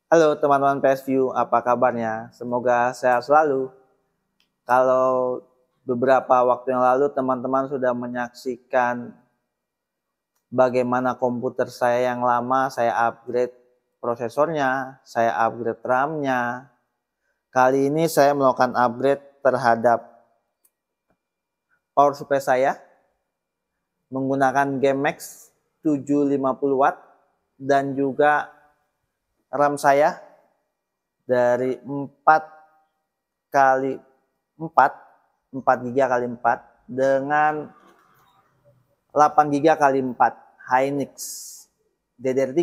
Halo teman-teman PSView, apa kabarnya? Semoga sehat selalu. Kalau beberapa waktu yang lalu teman-teman sudah menyaksikan bagaimana komputer saya yang lama, saya upgrade prosesornya, saya upgrade RAM-nya. Kali ini saya melakukan upgrade terhadap power supply saya menggunakan GameMax 750 watt dan juga RAM saya dari 4 kali 4 GB kali 4 dengan 8 GB kali 4 Hynix DDR3.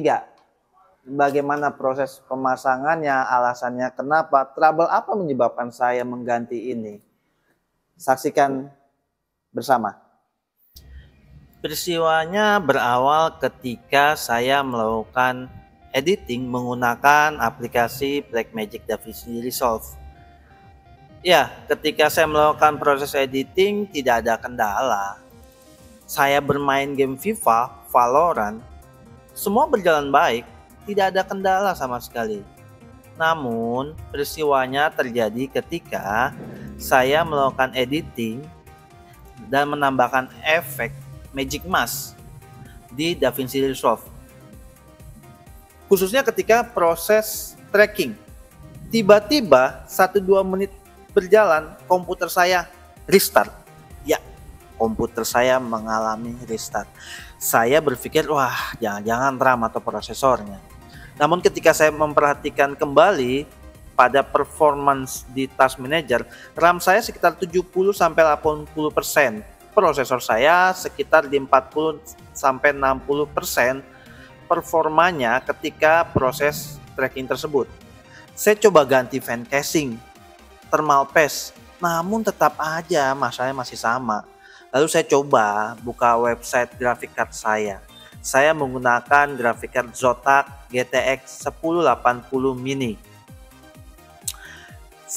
Bagaimana proses pemasangannya, alasannya kenapa, trouble apa menyebabkan saya mengganti ini. Saksikan bersama. Peristiwanya berawal ketika saya melakukan editing menggunakan aplikasi Blackmagic DaVinci Resolve. Ya, ketika saya melakukan proses editing tidak ada kendala. Saya bermain game FIFA, Valorant, semua berjalan baik, tidak ada kendala sama sekali. Namun, peristiwanya terjadi ketika saya melakukan editing dan menambahkan efek Magic Mask di DaVinci Resolve. Khususnya ketika proses tracking. Tiba-tiba 1-2 menit berjalan, komputer saya restart. Ya, komputer saya mengalami restart. Saya berpikir, wah jangan-jangan RAM atau prosesornya. Namun ketika saya memperhatikan kembali pada performance di Task Manager, RAM saya sekitar 70-80%. Prosesor saya sekitar di 40-60% performanya ketika proses tracking tersebut. Saya coba ganti fan casing, thermal paste, namun tetap aja masalahnya masih sama. Lalu saya coba buka website graphic card saya. Saya menggunakan graphic card Zotac GTX 1080 Mini.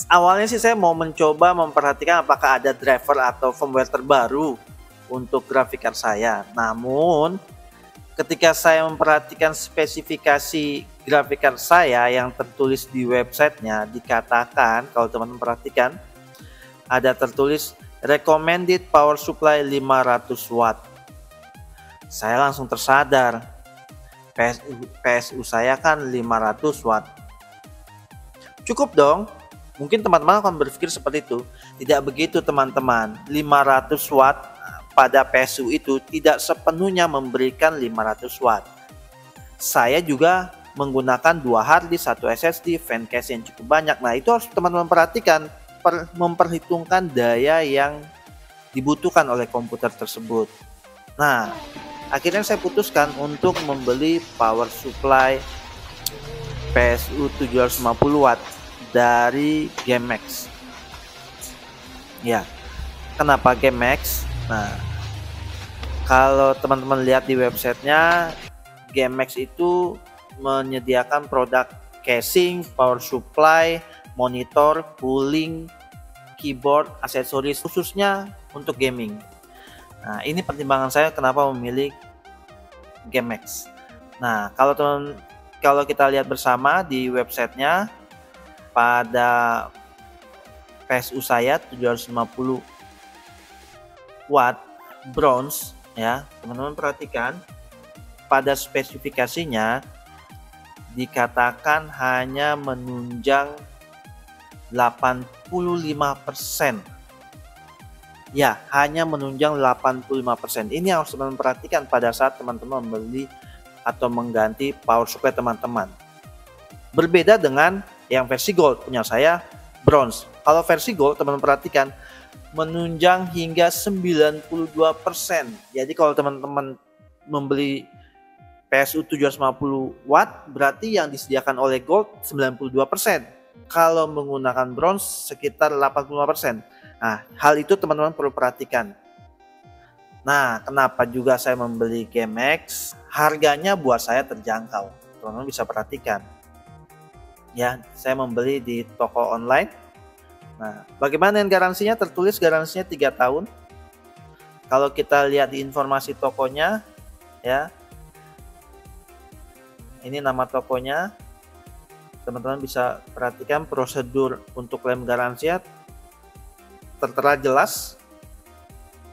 Awalnya sih saya mau mencoba memperhatikan apakah ada driver atau firmware terbaru untuk graphic card saya. Namun ketika saya memperhatikan spesifikasi graphic card saya yang tertulis di websitenya, dikatakan, kalau teman-teman perhatikan, ada tertulis recommended power supply 500 watt. Saya langsung tersadar, PSU saya kan 500 watt. Cukup dong. Mungkin teman-teman akan berpikir seperti itu. Tidak begitu teman-teman. 500 watt pada PSU itu tidak sepenuhnya memberikan 500 watt. Saya juga menggunakan 2 hard disk, 1 SSD, fan cache yang cukup banyak. Nah, itu harus teman-teman perhatikan, memperhitungkan daya yang dibutuhkan oleh komputer tersebut. Nah, akhirnya saya putuskan untuk membeli power supply PSU 750 watt dari GameMax. Ya, kenapa GameMax? Nah, kalau teman-teman lihat di websitenya, GameMax itu menyediakan produk casing, power supply, monitor, cooling, keyboard, aksesoris khususnya untuk gaming. Nah, ini pertimbangan saya kenapa memilih GameMax. Nah, kalau kita lihat bersama di websitenya, pada PSU saya 750 watt bronze, ya teman-teman perhatikan pada spesifikasinya dikatakan hanya menunjang 85%. Ya, hanya menunjang 85%. Ini harus teman-teman perhatikan pada saat teman-teman membeli atau mengganti power supply teman-teman. Berbeda dengan yang versi gold, punya saya bronze. Kalau versi gold teman-teman perhatikan menunjang hingga 92%. Jadi kalau teman-teman membeli PSU 750 watt berarti yang disediakan oleh gold 92%. Kalau menggunakan bronze sekitar 85%. Nah, hal itu teman-teman perlu perhatikan. Nah, kenapa juga saya membeli GameMax? Harganya buat saya terjangkau. Teman-teman bisa perhatikan. Ya, saya membeli di toko online. Nah, bagaimana dengan garansinya? Tertulis garansinya 3 tahun. Kalau kita lihat di informasi tokonya, ya, ini nama tokonya. teman-teman bisa perhatikan prosedur untuk klaim garansi tertera jelas,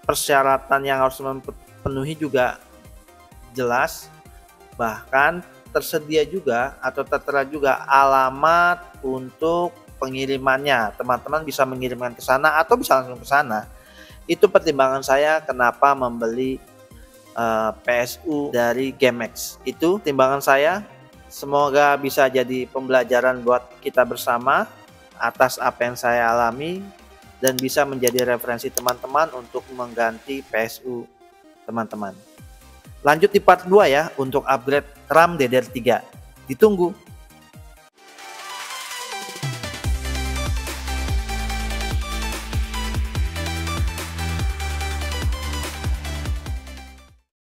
persyaratan yang harus memenuhi juga jelas, bahkan tersedia juga atau tertera juga alamat untuk pengirimannya. Teman-teman bisa mengirimkan ke sana atau bisa langsung ke sana. Itu pertimbangan saya kenapa membeli PSU dari GameX. Itu timbangan saya. Semoga bisa jadi pembelajaran buat kita bersama atas apa yang saya alami dan bisa menjadi referensi teman-teman untuk mengganti PSU teman-teman. Lanjut di part 2 ya untuk upgrade RAM DDR3. Ditunggu.